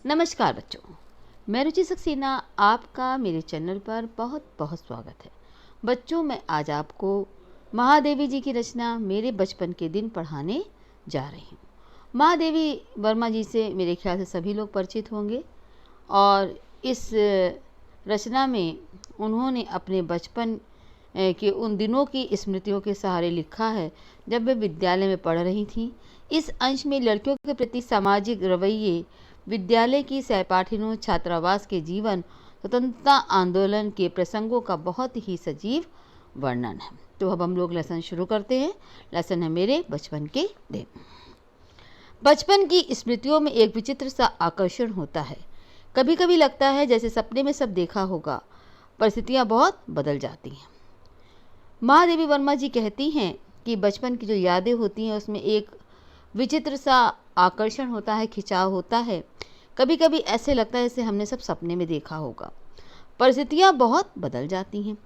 नमस्कार बच्चों, मैं रुचि सक्सेना आपका मेरे चैनल पर बहुत बहुत स्वागत है। बच्चों, मैं आज आपको महादेवी जी की रचना मेरे बचपन के दिन पढ़ाने जा रही हूँ। महादेवी वर्मा जी से मेरे ख्याल से सभी लोग परिचित होंगे और इस रचना में उन्होंने अपने बचपन के उन दिनों की स्मृतियों के सहारे लिखा है जब वे विद्यालय में पढ़ रही थीं। इस अंश में लड़कियों के प्रति सामाजिक रवैये, विद्यालय की सहपाठिनों, छात्रावास के जीवन, स्वतंत्रता आंदोलन के प्रसंगों का बहुत ही सजीव वर्णन है। तो अब हम लोग लेसन शुरू करते हैं। लेसन है मेरे बचपन के दिन। बचपन की स्मृतियों में एक विचित्र सा आकर्षण होता है। कभी कभी लगता है जैसे सपने में सब देखा होगा। परिस्थितियां बहुत बदल जाती हैं। महादेवी वर्मा जी कहती हैं कि बचपन की जो यादें होती हैं उसमें एक विचित्र सा आकर्षण होता है, खिंचाव होता है। कभी कभी ऐसे लगता है जैसे हमने सब सपने में देखा होगा। परिस्थितियां बहुत बदल जाती हैं।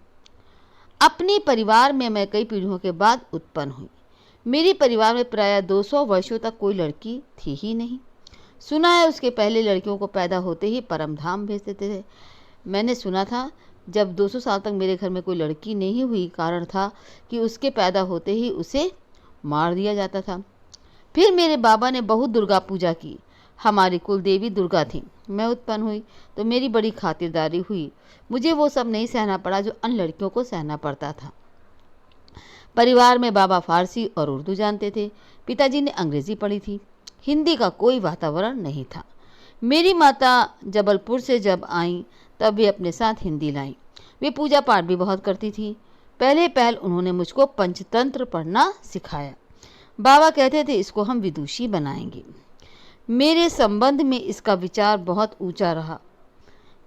अपने परिवार में मैं कई पीढ़ियों के बाद उत्पन्न हुई। मेरे परिवार में प्रायः 200 वर्षों तक कोई लड़की थी ही नहीं। सुना है उसके पहले लड़कियों को पैदा होते ही परमधाम भेज देते थे। मैंने सुना था जब 200 साल तक मेरे घर में कोई लड़की नहीं हुई, कारण था कि उसके पैदा होते ही उसे मार दिया जाता था। फिर मेरे बाबा ने बहुत दुर्गा पूजा की। हमारी कुल देवी दुर्गा थी। मैं उत्पन्न हुई तो मेरी बड़ी खातिरदारी हुई। मुझे वो सब नहीं सहना पड़ा जो अन्य लड़कियों को सहना पड़ता था। परिवार में बाबा फारसी और उर्दू जानते थे। पिताजी ने अंग्रेजी पढ़ी थी। हिंदी का कोई वातावरण नहीं था। मेरी माता जबलपुर से जब आई तब वे अपने साथ हिंदी लाई। वे पूजा पाठ भी बहुत करती थी। पहले पहल उन्होंने मुझको पंचतंत्र पढ़ना सिखाया। बाबा कहते थे इसको हम विदुषी बनाएंगे। मेरे संबंध में इसका विचार बहुत ऊंचा रहा।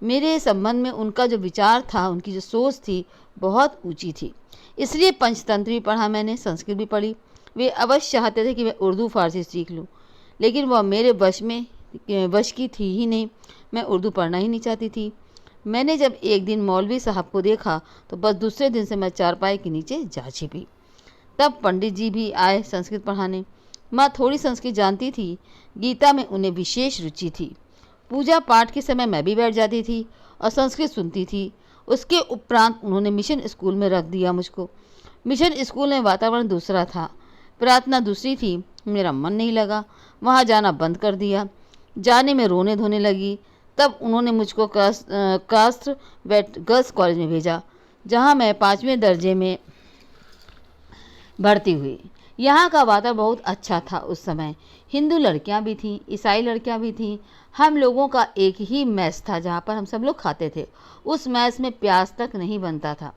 मेरे संबंध में उनका जो विचार था, उनकी जो सोच थी, बहुत ऊंची थी। इसलिए पंचतंत्र भी पढ़ा मैंने, संस्कृत भी पढ़ी। वे अवश्य चाहते थे कि मैं उर्दू फारसी सीख लूँ, लेकिन वह मेरे वश की थी ही नहीं। मैं उर्दू पढ़ना ही नहीं चाहती थी। मैंने जब एक दिन मौलवी साहब को देखा तो बस दूसरे दिन से मैं चारपाई के नीचे जा छिपी। तब पंडित जी भी आए संस्कृत पढ़ाने। माँ थोड़ी संस्कृत जानती थी। गीता में उन्हें विशेष रुचि थी। पूजा पाठ के समय मैं भी बैठ जाती थी और संस्कृत सुनती थी। उसके उपरांत उन्होंने मिशन स्कूल में रख दिया मुझको। मिशन स्कूल में वातावरण दूसरा था, प्रार्थना दूसरी थी। मेरा मन नहीं लगा, वहाँ जाना बंद कर दिया। जाने में रोने धोने लगी। तब उन्होंने मुझको कास्त्र वेट गर्ल्स कॉलेज में भेजा, जहाँ मैं 5वें दर्जे में भर्ती हुई। यहाँ का वातावरण बहुत अच्छा था। उस समय हिंदू लड़कियाँ भी थीं, ईसाई लड़कियाँ भी थीं। हम लोगों का एक ही मैस था जहाँ पर हम सब लोग खाते थे। उस मैस में प्याज तक नहीं बनता था।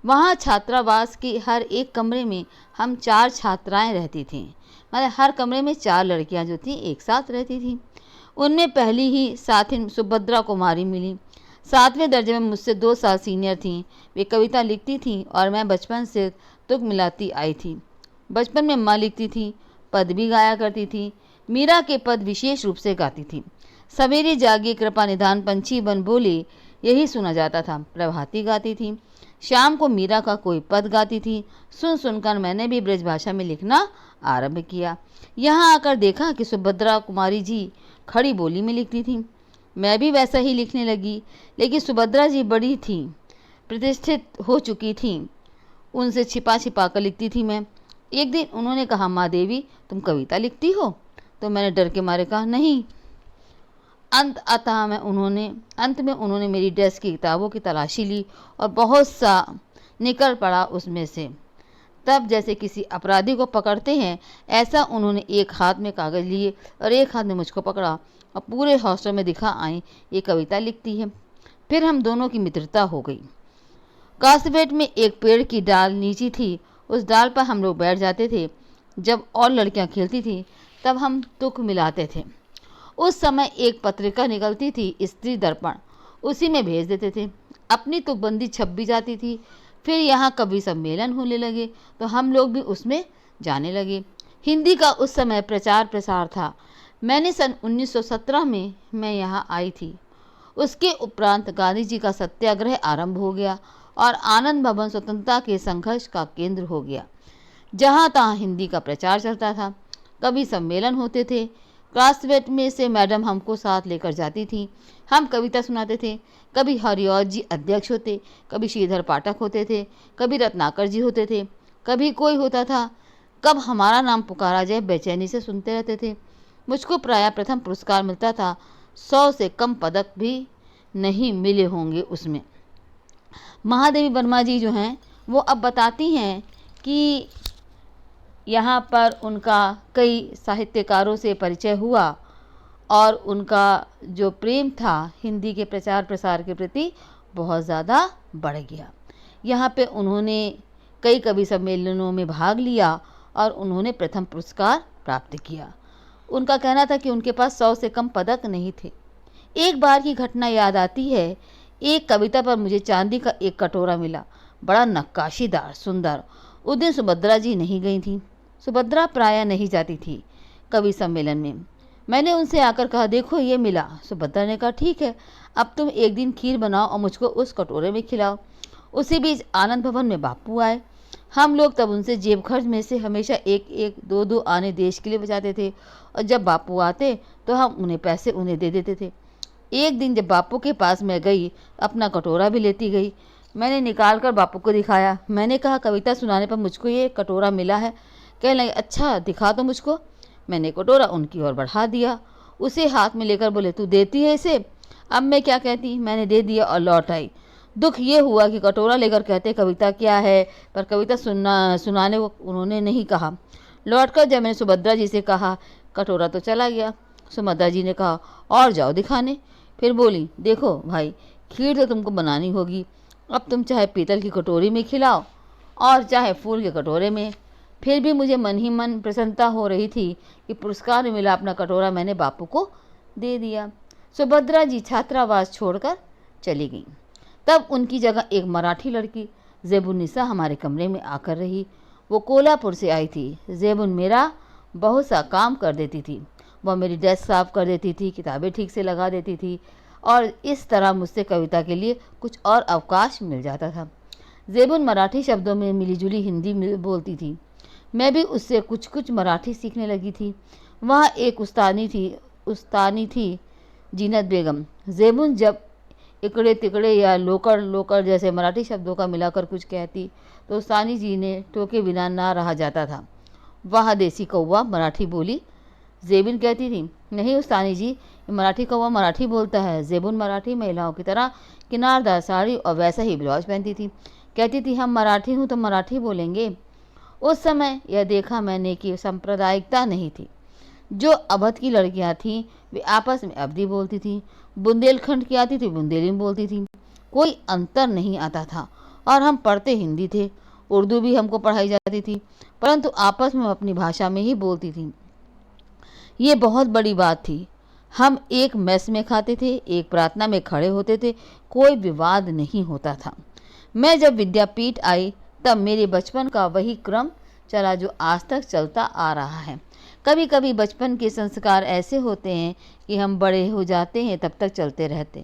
वहाँ छात्रावास के हर एक कमरे में हम 4 छात्राएं रहती थीं। मतलब हर कमरे में 4 लड़कियाँ जो थीं एक साथ रहती थीं। उनमें पहली ही साथी सुभद्रा कुमारी मिली। 7वें दर्जे में मुझसे 2 साल सीनियर थीं। वे कविता लिखती थीं और मैं बचपन से तुक मिलाती आई थी। बचपन में माँ लिखती थी, पद भी गाया करती थी। मीरा के पद विशेष रूप से गाती थी। सवेरे जागी कृपा निधान पंछी बन बोले, यही सुना जाता था। प्रभाती गाती थी। शाम को मीरा का कोई पद गाती थी। सुन सुनकर मैंने भी ब्रज भाषा में लिखना आरंभ किया। यहाँ आकर देखा कि सुभद्रा कुमारी जी खड़ी बोली में लिखती थी। मैं भी वैसा ही लिखने लगी, लेकिन सुभद्रा जी बड़ी थी, प्रतिष्ठित हो चुकी थी। उनसे छिपा छिपा कर लिखती थी मैं। एक दिन उन्होंने कहा, माँ देवी तुम कविता लिखती हो? तो मैंने डर के मारे कहा नहीं। अंत में उन्होंने मेरी डेस्क की किताबों की तलाशी ली और बहुत सा निकल पड़ा उसमें से। तब जैसे किसी अपराधी को पकड़ते हैं, ऐसा उन्होंने एक हाथ में कागज़ लिए और एक हाथ में मुझको पकड़ा और पूरे हॉस्टल में दिखा आई ये कविता लिखती है। फिर हम दोनों की मित्रता हो गई। कास्टबेट में एक पेड़ की डाल नीची थी। उस डाल पर हम लोग बैठ जाते थे। जब और लड़कियां खेलती थी तब हम तुक मिलाते थे। उस समय एक पत्रिका निकलती थी, स्त्री दर्पण, उसी में भेज देते थे। अपनी तुकबंदी छप भी जाती थी। फिर यहाँ कवि सम्मेलन होने लगे तो हम लोग भी उसमें जाने लगे। हिंदी का उस समय प्रचार प्रसार था। मैंने सन 1917 में मैं यहाँ आई थी। उसके उपरांत गांधी जी का सत्याग्रह आरंभ हो गया और आनंद भवन स्वतंत्रता के संघर्ष का केंद्र हो गया। जहाँ तहाँ हिंदी का प्रचार चलता था। कभी सम्मेलन होते थे, क्लासमेट में से मैडम हमको साथ लेकर जाती थी। हम कविता सुनाते थे। कभी हरिऔध जी अध्यक्ष होते, कभी श्रीधर पाठक होते थे, कभी रत्नाकर जी होते थे, कभी कोई होता था। कब हमारा नाम पुकारा जाए बेचैनी से सुनते रहते थे। मुझको प्रायः प्रथम पुरस्कार मिलता था। 100 से कम पदक भी नहीं मिले होंगे उसमें। महादेवी वर्मा जी जो हैं वो अब बताती हैं कि यहाँ पर उनका कई साहित्यकारों से परिचय हुआ और उनका जो प्रेम था हिंदी के प्रचार प्रसार के प्रति बहुत ज़्यादा बढ़ गया। यहाँ पे उन्होंने कई कवि सम्मेलनों में भाग लिया और उन्होंने प्रथम पुरस्कार प्राप्त किया। उनका कहना था कि उनके पास 100 से कम पदक नहीं थे। एक बार की घटना याद आती है। एक कविता पर मुझे चांदी का एक कटोरा मिला, बड़ा नक्काशीदार सुंदर। उस दिन सुभद्रा जी नहीं गई थी। सुभद्रा प्रायः नहीं जाती थी कवि सम्मेलन में। मैंने उनसे आकर कहा, देखो ये मिला। सुभद्रा ने कहा, ठीक है, अब तुम एक दिन खीर बनाओ और मुझको उस कटोरे में खिलाओ। उसी बीच आनंद भवन में बापू आए। हम लोग तब उनसे जेब खर्च में से हमेशा एक एक दो दो आने देश के लिए बचाते थे और जब बापू आते तो हम उन्हें पैसे उन्हें दे देते थे। एक दिन जब बापू के पास मैं गई, अपना कटोरा भी लेती गई। मैंने निकाल कर बापू को दिखाया। मैंने कहा, कविता सुनाने पर मुझको ये कटोरा मिला है। कहने लगे, अच्छा दिखा दो मुझको। मैंने कटोरा उनकी ओर बढ़ा दिया। उसे हाथ में लेकर बोले, तू देती है इसे? अब मैं क्या कहती। मैंने दे दिया और लौट आई। दुख ये हुआ कि कटोरा लेकर कहते कविता क्या है, पर कविता सुनाने को उन्होंने नहीं कहा। लौटकर जब मैंने सुभद्रा जी से कहा, कटोरा तो चला गया। सुभद्रा जी ने कहा, और जाओ दिखाने। फिर बोली, देखो भाई, खीर तो तुमको बनानी होगी। अब तुम चाहे पीतल की कटोरी में खिलाओ और चाहे फूल के कटोरे में। फिर भी मुझे मन ही मन प्रसन्नता हो रही थी कि पुरस्कार मिला। अपना कटोरा मैंने बापू को दे दिया। सुभद्रा जी छात्रावास छोड़कर चली गई। तब उनकी जगह एक मराठी लड़की ज़ेबुन्निसा हमारे कमरे में आकर रही। वो कोल्हापुर से आई थी। ज़ेबुन मेरा बहुत सा काम कर देती थी। वह मेरी डेस्क साफ कर देती थी, किताबें ठीक से लगा देती थी और इस तरह मुझसे कविता के लिए कुछ और अवकाश मिल जाता था। ज़ेबुन मराठी शब्दों में मिलीजुली हिंदी बोलती थी। मैं भी उससे कुछ कुछ मराठी सीखने लगी थी। वहाँ एक उस्तानी थी जीनत बेगम। ज़ेबुन जब इकड़े तिकड़े या लोकड़ लोकड़ जैसे मराठी शब्दों का मिलाकर कुछ कहती तो उस्तानी जी ने टोके बिना ना रहा जाता था। वाह देसी कौवा मराठी बोली। ज़ेबुन कहती थी, नहीं उस्तानी जी, मराठी कौवा मराठी बोलता है। ज़ेबुन मराठी महिलाओं की तरह किनारदार साड़ी और वैसा ही ब्लाउज पहनती थी। कहती थी, हम मराठी हूँ तो मराठी बोलेंगे। उस समय यह देखा मैंने कि सांप्रदायिकता नहीं थी। जो अवध की लड़कियां थीं वे आपस में अवधी बोलती थीं, बुंदेलखंड की आती थी बुंदेली में बोलती थीं। कोई अंतर नहीं आता था और हम पढ़ते हिंदी थे। उर्दू भी हमको पढ़ाई जाती थी, परंतु आपस में अपनी भाषा में ही बोलती थीं। ये बहुत बड़ी बात थी। हम एक मेस में खाते थे, एक प्रार्थना में खड़े होते थे, कोई विवाद नहीं होता था। मैं जब विद्यापीठ आई तब मेरे बचपन का वही क्रम चला जो आज तक चलता आ रहा है। कभी कभी बचपन के संस्कार ऐसे होते हैं कि हम बड़े हो जाते हैं तब तक चलते रहते।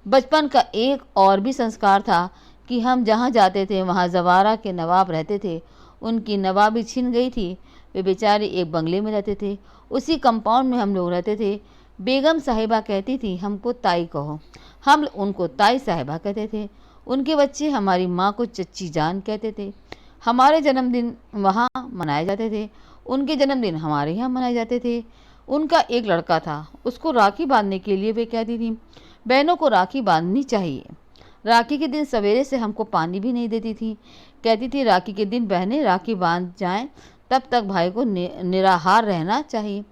बचपन का एक और भी संस्कार था कि हम जहाँ जाते थे वहाँ जवारा के नवाब रहते थे। उनकी नवाबी छिन गई थी। वे बेचारे एक बंगले में रहते थे। उसी कंपाउंड में हम लोग रहते थे। बेगम साहिबा कहती थी, हमको ताई कहो। हम उनको ताई साहिबा कहते थे। उनके बच्चे हमारी माँ को चच्ची जान कहते थे। हमारे जन्मदिन वहाँ मनाए जाते थे, उनके जन्मदिन हमारे यहाँ मनाए जाते थे। उनका एक लड़का था, उसको राखी बांधने के लिए वे कहती थी, बहनों को राखी बांधनी चाहिए। राखी के दिन सवेरे से हमको पानी भी नहीं देती थी। कहती थी, राखी के दिन बहनें राखी बांध जाएं, तब तक भाई को निराहार रहना चाहिए।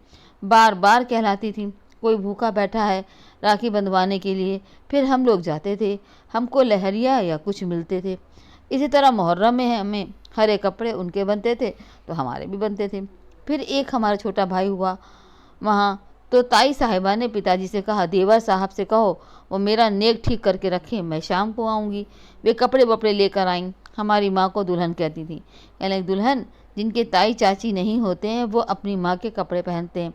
बार बार कहलाती थी, कोई भूखा बैठा है राखी बंधवाने के लिए। फिर हम लोग जाते थे, हमको लहरिया या कुछ मिलते थे। इसी तरह मुहर्रम में हमें हरे कपड़े उनके बनते थे तो हमारे भी बनते थे। फिर एक हमारा छोटा भाई हुआ वहाँ, तो ताई साहिबा ने पिताजी से कहा, देवर साहब से कहो वो मेरा नेक ठीक करके रखें, मैं शाम को आऊँगी। वे कपड़े वपड़े लेकर आईं। हमारी माँ को दुल्हन कहती थी। यानी दुल्हन जिनके ताई चाची नहीं होते हैं वो अपनी माँ के कपड़े पहनते हैं,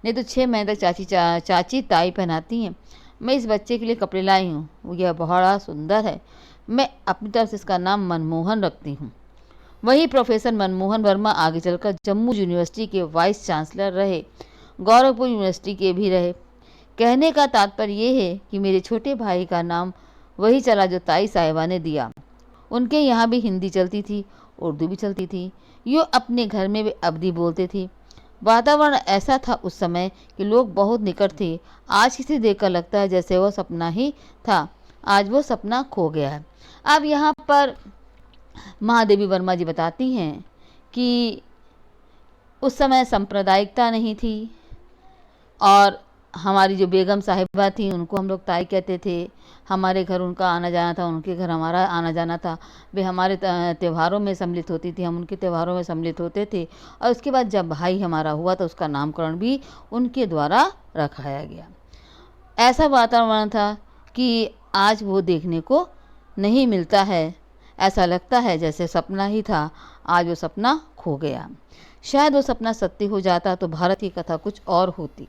नहीं तो 6 महीने तक चाची ताई पहनाती हैं। मैं इस बच्चे के लिए कपड़े लाई हूँ, वो यह बड़ा सुंदर है। मैं अपनी तरफ से इसका नाम मनमोहन रखती हूँ। वही प्रोफेसर मनमोहन वर्मा आगे चलकर जम्मू यूनिवर्सिटी के वाइस चांसलर रहे। गोरखपुर यूनिवर्सिटी के भी रहे। कहने का तात्पर्य ये है कि मेरे छोटे भाई का नाम वही चला जो ताई साहिबा ने दिया। उनके यहाँ भी हिंदी चलती थी, उर्दू भी चलती थी। यूँ अपने घर में भी अवधी बोलते थे। वातावरण ऐसा था उस समय कि लोग बहुत निकट थे। आज किसी देखकर लगता है जैसे वो सपना ही था। आज वो सपना खो गया है। अब यहाँ पर महादेवी वर्मा जी बताती हैं कि उस समय सांप्रदायिकता नहीं थी और हमारी जो बेगम साहिबा थी उनको हम लोग ताई कहते थे। हमारे घर उनका आना जाना था, उनके घर हमारा आना जाना था। वे हमारे त्योहारों में सम्मिलित होती थी, हम उनके त्योहारों में सम्मिलित होते थे। और उसके बाद जब भाई हमारा हुआ तो उसका नामकरण भी उनके द्वारा रखाया गया। ऐसा वातावरण था कि आज वो देखने को नहीं मिलता है। ऐसा लगता है जैसे सपना ही था, आज वो सपना खो गया। शायद वो सपना सत्य हो जाता तो भारत की कथा कुछ और होती।